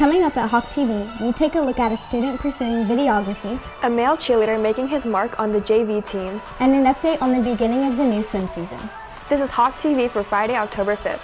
Coming up at Hawk TV, we take a look at a student pursuing videography, a male cheerleader making his mark on the JV team, and an update on the beginning of the new swim season. This is Hawk TV for Friday, October 5th.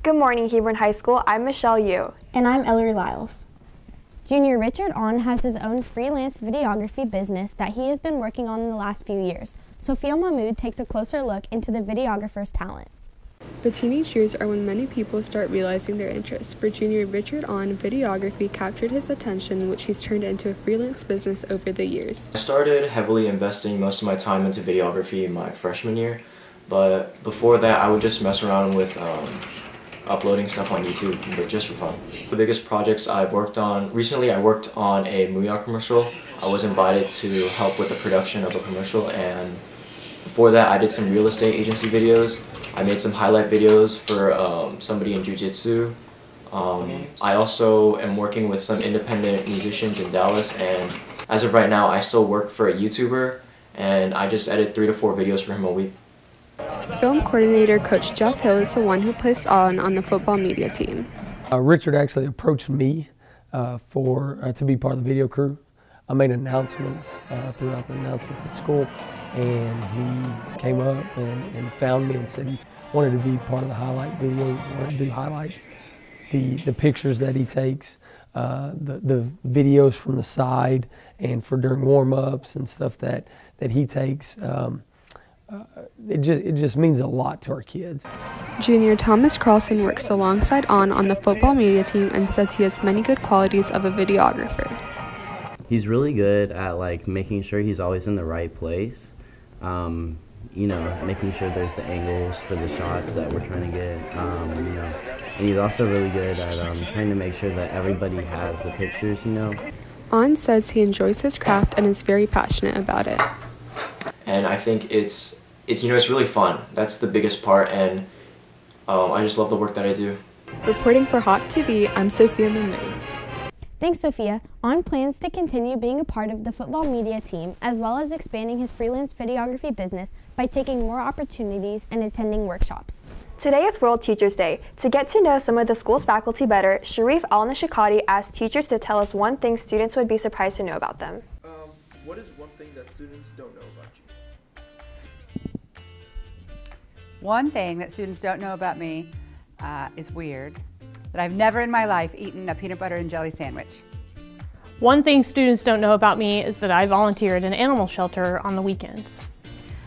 Good morning, Hebron High School. I'm Michelle Yu. And I'm Ellery Lyles. Junior Richard On has his own freelance videography business that he has been working on in the last few years. Sophia Mahmood takes a closer look into the videographer's talent. The teenage years are when many people start realizing their interests. For Junior Richard On, videography captured his attention, which he's turned into a freelance business over the years. I started heavily investing most of my time into videography in my freshman year, but before that I would just mess around with uploading stuff on YouTube, but just for fun. The biggest projects I've worked on, recently I worked on a Muya commercial. I was invited to help with the production of a commercial, and before that I did some real estate agency videos. I made some highlight videos for somebody in jiu-jitsu. I also am working with some independent musicians in Dallas, and as of right now I still work for a YouTuber, and I just edit 3 to 4 videos for him a week. Film coordinator Coach Jeff Hill is the one who placed on the football media team. Richard actually approached me to be part of the video crew. I made announcements throughout the announcements at school, and he came up and found me and said he wanted to be part of the highlight video, wanted to do highlights, the pictures that he takes, the videos from the side, and for during warm-ups and stuff that he takes. It just means a lot to our kids. Junior Thomas Carlson works alongside On the football media team and says he has many good qualities of a videographer. He's really good at making sure he's always in the right place. Making sure there's the angles for the shots that we're trying to get. And he's also really good at trying to make sure that everybody has the pictures. On says he enjoys his craft and is very passionate about it. And I think it's really fun. That's the biggest part, and I just love the work that I do. Reporting for Hawk TV, I'm Sophia Mahmood. Thanks, Sophia. On plans to continue being a part of the football media team, as well as expanding his freelance videography business by taking more opportunities and attending workshops. Today is World Teachers Day. To get to know some of the school's faculty better, Sharif Al-Nashikati asked teachers to tell us one thing students would be surprised to know about them. What is one thing that students don't know about you? One thing that students don't know about me is weird, that I've never in my life eaten a peanut butter and jelly sandwich. One thing students don't know about me is that I volunteer at an animal shelter on the weekends.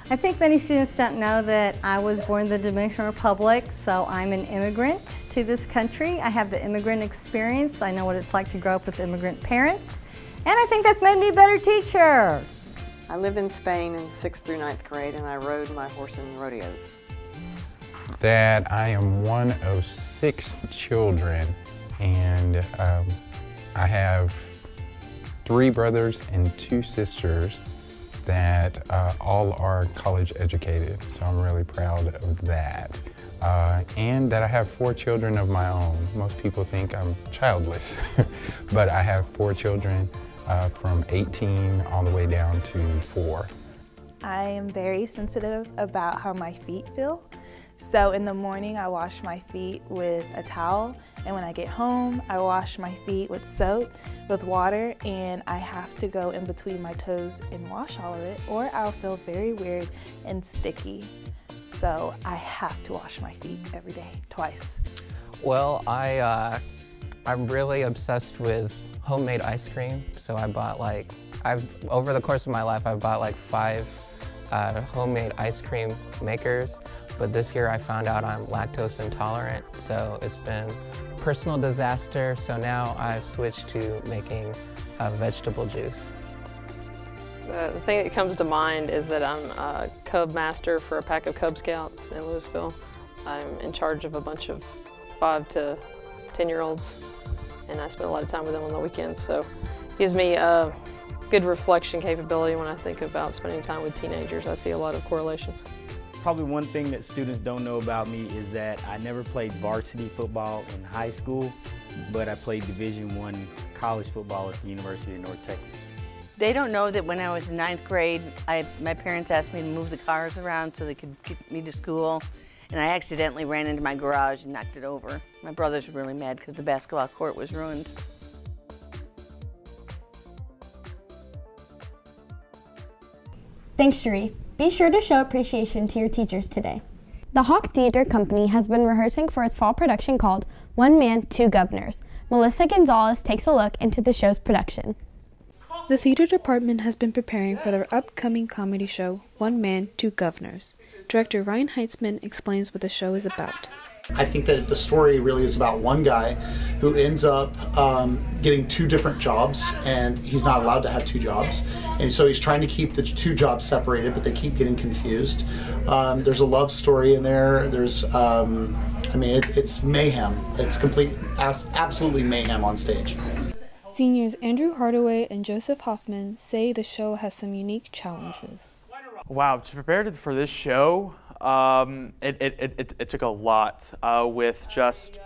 I think many students don't know that I was born in the Dominican Republic, so I'm an immigrant to this country. I have the immigrant experience. I know what it's like to grow up with immigrant parents, and I think that's made me a better teacher. I lived in Spain in 6th through 9th grade, and I rode my horse in rodeos. That I am one of 6 children, and I have 3 brothers and 2 sisters that all are college educated, so I'm really proud of that. And that I have 4 children of my own. Most people think I'm childless, but I have 4 children from 18 all the way down to 4. I am very sensitive about how my feet feel. So in the morning I wash my feet with a towel, and when I get home I wash my feet with soap, with water, and I have to go in between my toes and wash all of it, or I'll feel very weird and sticky. So I have to wash my feet every day, twice. Well, I'm really obsessed with homemade ice cream, so I bought over the course of my life I've bought 5 homemade ice cream makers. but this year I found out I'm lactose intolerant, so it's been a personal disaster. So now I've switched to making vegetable juice. The thing that comes to mind is that I'm a Cub Master for a pack of Cub Scouts in Louisville. I'm in charge of a bunch of 5 to 10-year-olds, and I spend a lot of time with them on the weekends, so it gives me a good reflection capability when I think about spending time with teenagers. I see a lot of correlations. Probably one thing that students don't know about me is that I never played varsity football in high school, but I played Division I college football at the University of North Texas. They don't know that when I was in 9th grade, my parents asked me to move the cars around so they could get me to school, and I accidentally ran into my garage and knocked it over. My brothers were really mad because the basketball court was ruined. Thanks, Sharif. Be sure to show appreciation to your teachers today. The Hawk Theater Company has been rehearsing for its fall production called One Man, Two Governors. Melissa Gonzalez takes a look into the show's production. The theater department has been preparing for their upcoming comedy show, One Man, Two Governors. Director Ryan Heitzman explains what the show is about. I think that the story really is about one guy who ends up getting 2 different jobs, and he's not allowed to have 2 jobs. And so he's trying to keep the 2 jobs separated, but they keep getting confused. There's a love story in there. There's, it's mayhem. It's absolutely mayhem on stage. Seniors Andrew Hardaway and Joseph Hoffman say the show has some unique challenges. Wow, to prepare for this show, it took a lot with just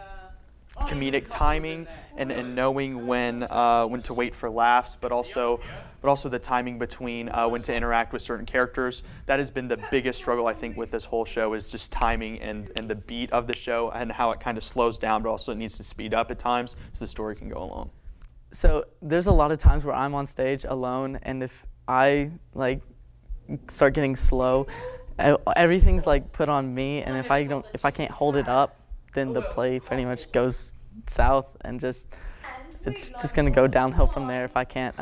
comedic timing and knowing when to wait for laughs, but also the timing between when to interact with certain characters. That has been the biggest struggle, I think, with this whole show, is just timing and the beat of the show and how it kind of slows down, but also it needs to speed up at times so the story can go along. So there's a lot of times where I'm on stage alone, and if I start getting slow, everything's put on me, and if I can't hold it up, then the play pretty much goes south, and it's just gonna go downhill from there if I can't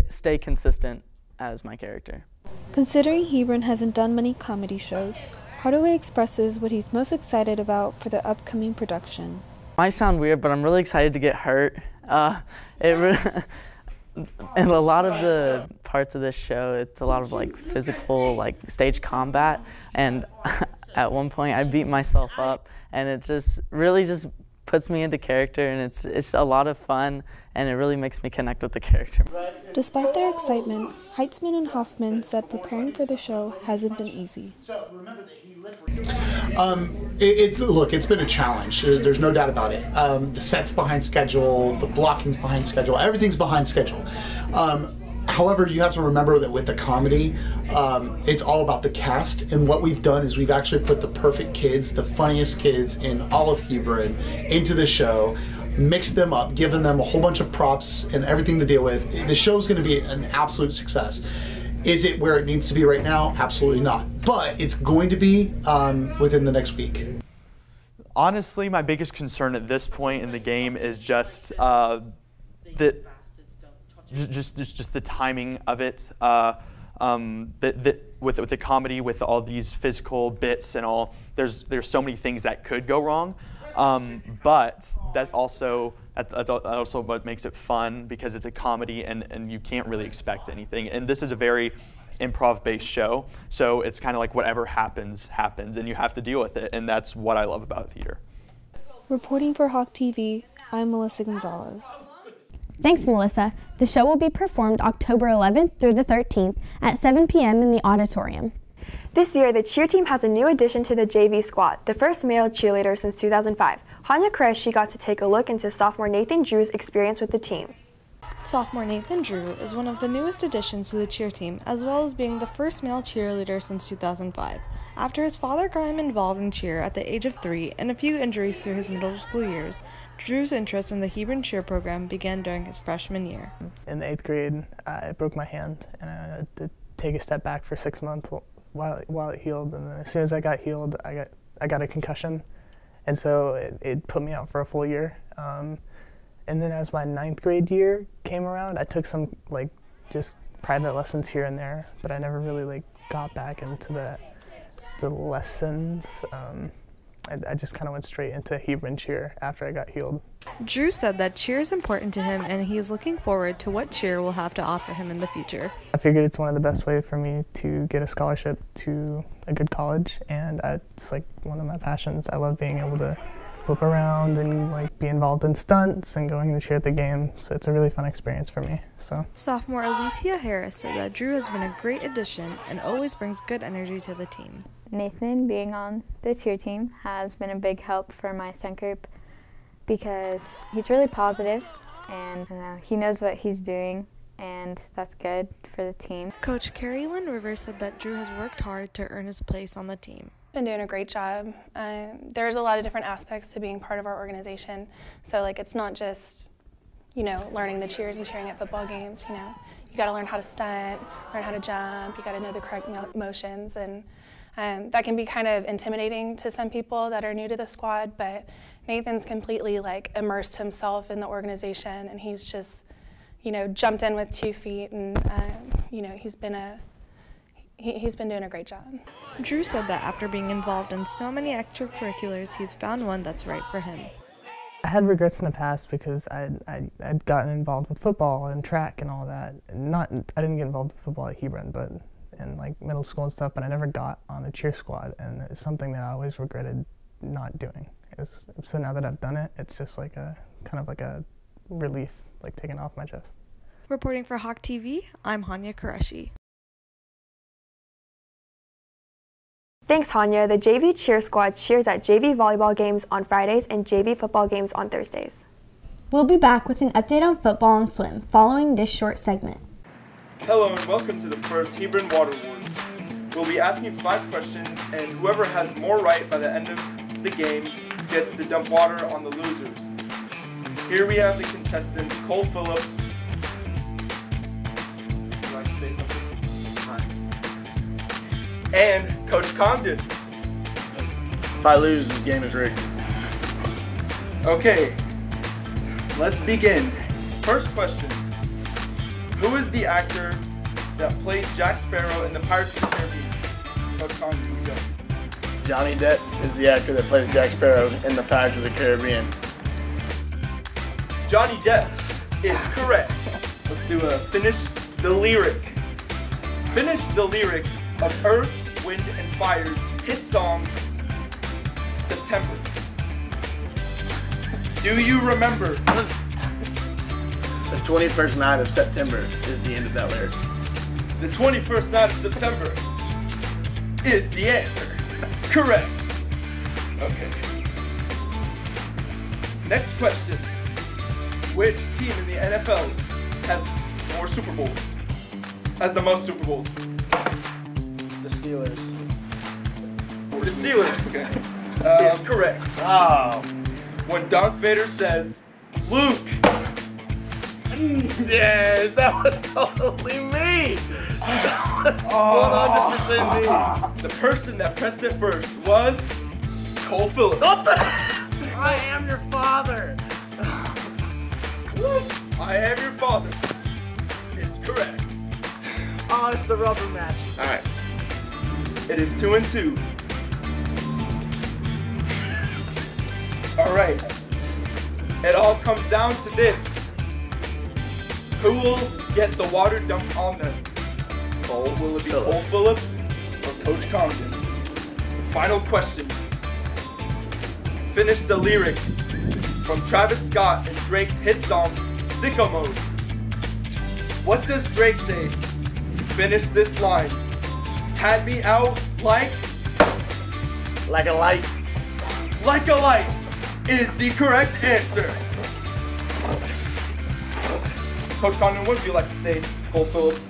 stay consistent as my character. Considering Hebron hasn't done many comedy shows, Hardaway expresses what he's most excited about for the upcoming production. Might sound weird, but I'm really excited to get hurt. And a lot of the parts of this show, it's a lot of physical, stage combat. And at one point, I beat myself up, and it just really just puts me into character, and it's a lot of fun, and it really makes me connect with the character. Despite their excitement, Heitzman and Hoffman said preparing for the show hasn't been easy. Look, it's been a challenge. There's no doubt about it. The set's behind schedule, the blocking's behind schedule, everything's behind schedule. However, you have to remember that with the comedy, it's all about the cast, and what we've done is we've actually put the perfect kids, the funniest kids in all of Hebron into the show, mixed them up, given them a whole bunch of props and everything to deal with. The show's going to be an absolute success. Is it where it needs to be right now? Absolutely not. But it's going to be within the next week. Honestly, my biggest concern at this point in the game is just just the timing of it. With the comedy, with all these physical bits and all, there's so many things that could go wrong. But that's also what makes it fun, because it's a comedy and you can't really expect anything. And this is a very improv-based show, so it's kind of like whatever happens, and you have to deal with it, and that's what I love about theater. Reporting for Hawk TV, I'm Melissa Gonzalez. Thanks, Melissa. The show will be performed October 11th through the 13th at 7 p.m. in the auditorium. This year, the cheer team has a new addition to the JV squad, the first male cheerleader since 2005. Hanya Kresh, got to take a look into sophomore Nathan Drew's experience with the team. Sophomore Nathan Drew is one of the newest additions to the cheer team, as well as being the first male cheerleader since 2005. After his father got him involved in cheer at the age of 3 and a few injuries through his middle school years, Drew's interest in the Hebron cheer program began during his freshman year. In the 8th grade, I broke my hand, and I had to take a step back for 6 months while it healed. And then as soon as I got healed, I got a concussion, and so it put me out for a full year. And then as my 9th grade year came around, I took some just private lessons here and there, but I never really got back into the lessons. I just kind of went straight into Hebron cheer after I got healed. Drew said that cheer is important to him and he is looking forward to what cheer will have to offer him in the future. I figured it's one of the best ways for me to get a scholarship to a good college, and it's like one of my passions. I love being able to flip around and like be involved in stunts and going to cheer at the game, so it's a really fun experience for me. Sophomore Alicia Harris said that Drew has been a great addition and always brings good energy to the team. Nathan being on the cheer team has been a big help for my stunt group because he's really positive and he knows what he's doing, and that's good for the team. Coach Carrie Lynn Rivers said that Drew has worked hard to earn his place on the team. Been doing a great job. There's a lot of different aspects to being part of our organization, so like it's not just learning the cheers and cheering at football games. You got to learn how to stunt, learn how to jump, you got to know the correct motions, and that can be kind of intimidating to some people that are new to the squad, but Nathan's completely immersed himself in the organization, and he's just jumped in with 2 feet, and he's been doing a great job. Drew said that after being involved in so many extracurriculars, he's found one that's right for him. I had regrets in the past because I'd gotten involved with football and track and all that. I didn't get involved with football at Hebron, but in middle school and stuff, but I never got on a cheer squad, and it's something that I always regretted not doing. So now that I've done it, it's just like a relief, taken off my chest. Reporting for Hawk TV, I'm Hanya Qureshi. Thanks, Hanya. The JV cheer squad cheers at JV volleyball games on Fridays and JV football games on Thursdays. We'll be back with an update on football and swim following this short segment. Hello and welcome to the first Hebron Water Wars. We'll be asking 5 questions, and whoever has more right by the end of the game gets to dump water on the losers. Here we have the contestants, Cole Phillips. Would you like to say something? And Coach Condon. If I lose, this game is rigged. Okay, let's begin. First question. Who is the actor that played Jack Sparrow in the Pirates of the Caribbean? Coach Condon, here we go. Johnny Depp is the actor that plays Jack Sparrow in the Pirates of the Caribbean. Johnny Depp is correct. Let's do a finish the lyric. Finish the lyric of Earth, Wind, and Fire's hit song, September. Do you remember? The 21st night of September is the end of that lyric. The 21st night of September is the answer. Correct. Okay. Next question. Which team in the NFL has more Super Bowls? Has the most Super Bowls? The Steelers. The Steelers. Is correct. Oh. When Darth Vader says, Luke. Yes, that was totally me. That was 100% me. The person that pressed it first was Cole Phillips. I am your father. I am your father. Is correct. Oh, it's the rubber match. All right. It is 2-2. All right. It all comes down to this. Who will get the water dumped on them? Will it be Cole Phillips or Coach Condon? Final question. Finish the lyric from Travis Scott and Drake's hit song, Sicko Mode. What does Drake say? Finish this line. Had me out like a light. Like a light is the correct answer. Coach Condon, what would you like to say to Cole Phillips?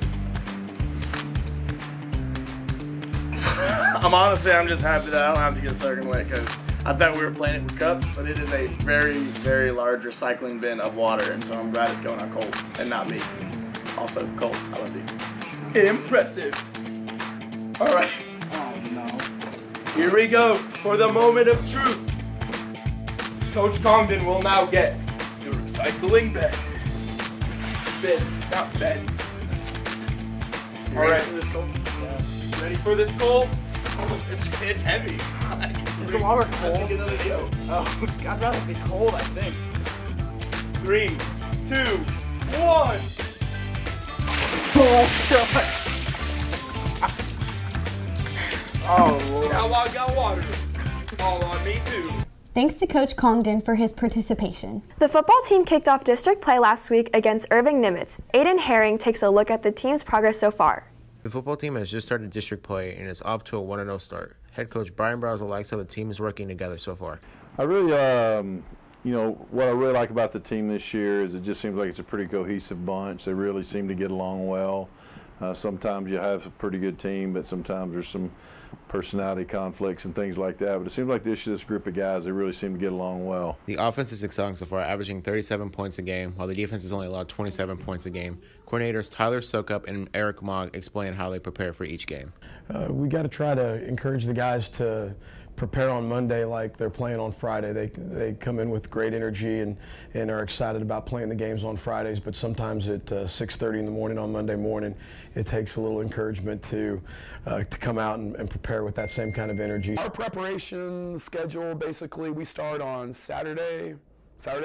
I'm just happy that I don't have to get soaking wet because I thought we were playing it with cups, but it is a very, very large recycling bin of water, and so I'm glad it's going on Cole and not me. Also, Cole, I love you. Impressive. All right. Oh, no. Here we go for the moment of truth. Coach Condon will now get the recycling bin. Not bed. All right. Ready for this, Cole? Ready for this, Cole? It's heavy. Is the water cold? Take another deal. Oh, I'd rather be cold, I think. 3, 2, 1. Oh, Lord. Got water. All on me, too. Thanks to Coach Congdon for his participation. The football team kicked off district play last week against Irving Nimitz. Aiden Herring takes a look at the team's progress so far. The football team has just started district play and is off to a 1-0 start. Head coach Brian Brazel likes how the team is working together so far. I really, what I really like about the team this year is it just seems like it's a pretty cohesive bunch. They really seem to get along well. Sometimes you have a pretty good team, but sometimes there's some personality conflicts and things like that. But it seems like this group of guys, they really seem to get along well. The offense is excelling so far, averaging 37 points a game, while the defense has only allowed 27 points a game. Coordinators Tyler Sokup and Eric Mogg explain how they prepare for each game. We got to try to encourage the guys to prepare on Monday like they're playing on Friday. They come in with great energy and are excited about playing the games on Fridays, but sometimes at 6:30 in the morning on Monday morning, it takes a little encouragement to come out and prepare with that same kind of energy. Our preparation schedule, basically, we start on Saturday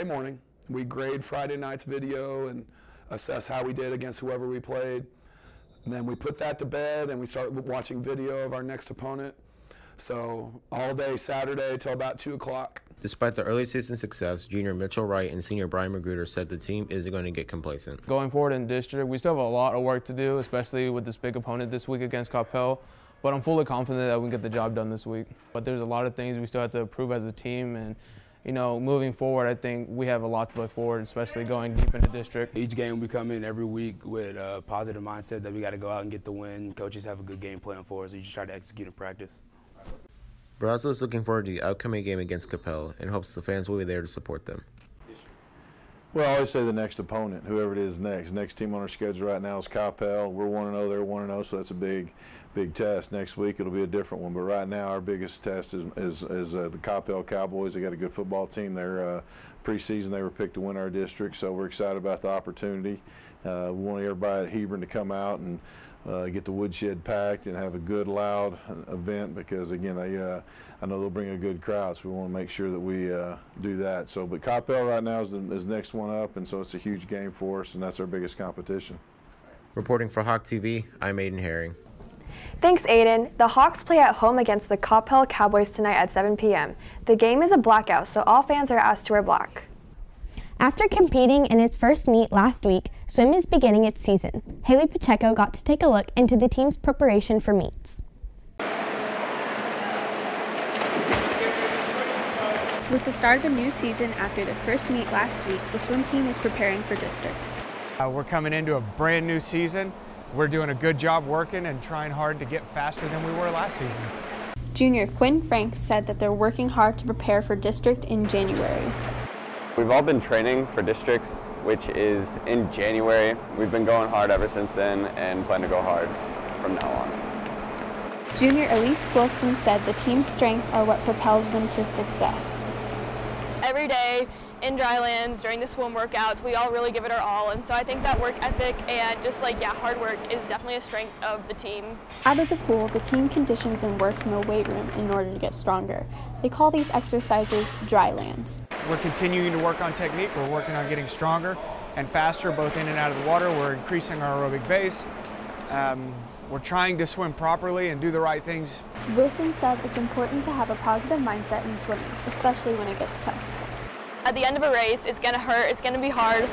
morning. We grade Friday night's video and assess how we did against whoever we played. And then we put that to bed and we start watching video of our next opponent. So all day Saturday till about 2 o'clock. Despite the early season success, junior Mitchell Wright and senior Brian Magruder said the team isn't going to get complacent. Going forward in district, we still have a lot of work to do, especially with this big opponent this week against Coppell. But I'm fully confident that we can get the job done this week. But there's a lot of things we still have to improve as a team, and moving forward, I think we have a lot to look forward, especially going deep into district. Each game we come in every week with a positive mindset that we got to go out and get the win. Coaches have a good game plan for us, so you just try to execute in practice. Brazel is looking forward to the upcoming game against Coppell and hopes the fans will be there to support them. Well, I always say the next opponent, whoever it is next. Next team on our schedule right now is Coppell. We're 1-0, they're 1-0, so that's a big test. Next week it'll be a different one, but right now our biggest test is the Coppell Cowboys. They got a good football team. They're preseason they were picked to win our district, so we're excited about the opportunity. We want everybody at Hebron to come out and get the woodshed packed and have a good, loud event because, again, I know they'll bring a good crowd, so we want to make sure that we do that. So, but Coppell right now is the next one up, and so it's a huge game for us, and that's our biggest competition. Reporting for Hawk TV, I'm Aiden Herring. Thanks, Aiden. The Hawks play at home against the Coppell Cowboys tonight at 7 p.m. The game is a blackout, so all fans are asked to wear black. After competing in its first meet last week, swim is beginning its season. Haley Pacheco got to take a look into the team's preparation for meets. With the start of a new season after their first meet last week, the swim team is preparing for district. We're coming into a brand new season. We're doing a good job working and trying hard to get faster than we were last season. Junior Quinn Franks said that they're working hard to prepare for district in January. We've all been training for districts, which is in January. We've been going hard ever since then and plan to go hard from now on. Junior Elise Wilson said the team's strengths are what propels them to success. Every day in drylands, during the swim workouts, we all really give it our all, and so I think that work ethic and just hard work is definitely a strength of the team. Out of the pool, the team conditions and works in the weight room in order to get stronger. They call these exercises drylands. We're continuing to work on technique. We're working on getting stronger and faster both in and out of the water. We're increasing our aerobic base. We're trying to swim properly and do the right things. Wilson said it's important to have a positive mindset in swimming, especially when it gets tough. At the end of a race, it's going to hurt, it's going to be hard,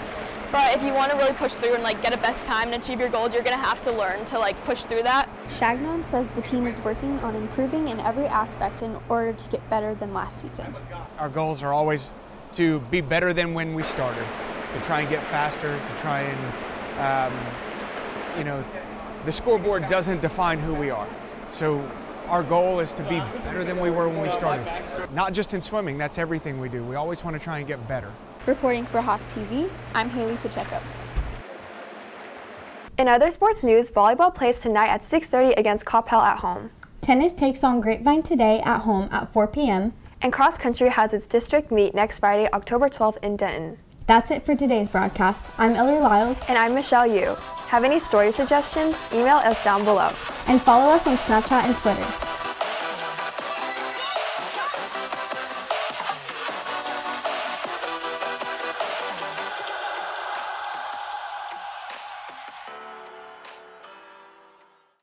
but if you want to really push through and get a best time and achieve your goals, you're going to have to learn to push through that. Shagnon says the team is working on improving in every aspect in order to get better than last season. Our goals are always to be better than when we started, to try and get faster, to try and, the scoreboard doesn't define who we are. So our goal is to be better than we were when we started. Not just in swimming, that's everything we do. We always want to try and get better. Reporting for Hawk TV, I'm Haley Pacheco. In other sports news, volleyball plays tonight at 6:30 against Coppell at home. Tennis takes on Grapevine today at home at 4 p.m. And cross country has its district meet next Friday, October 12th in Denton. That's it for today's broadcast. I'm Ellery Lyles. And I'm Michelle Yu. Have any story suggestions? Email us down below. And follow us on Snapchat and Twitter.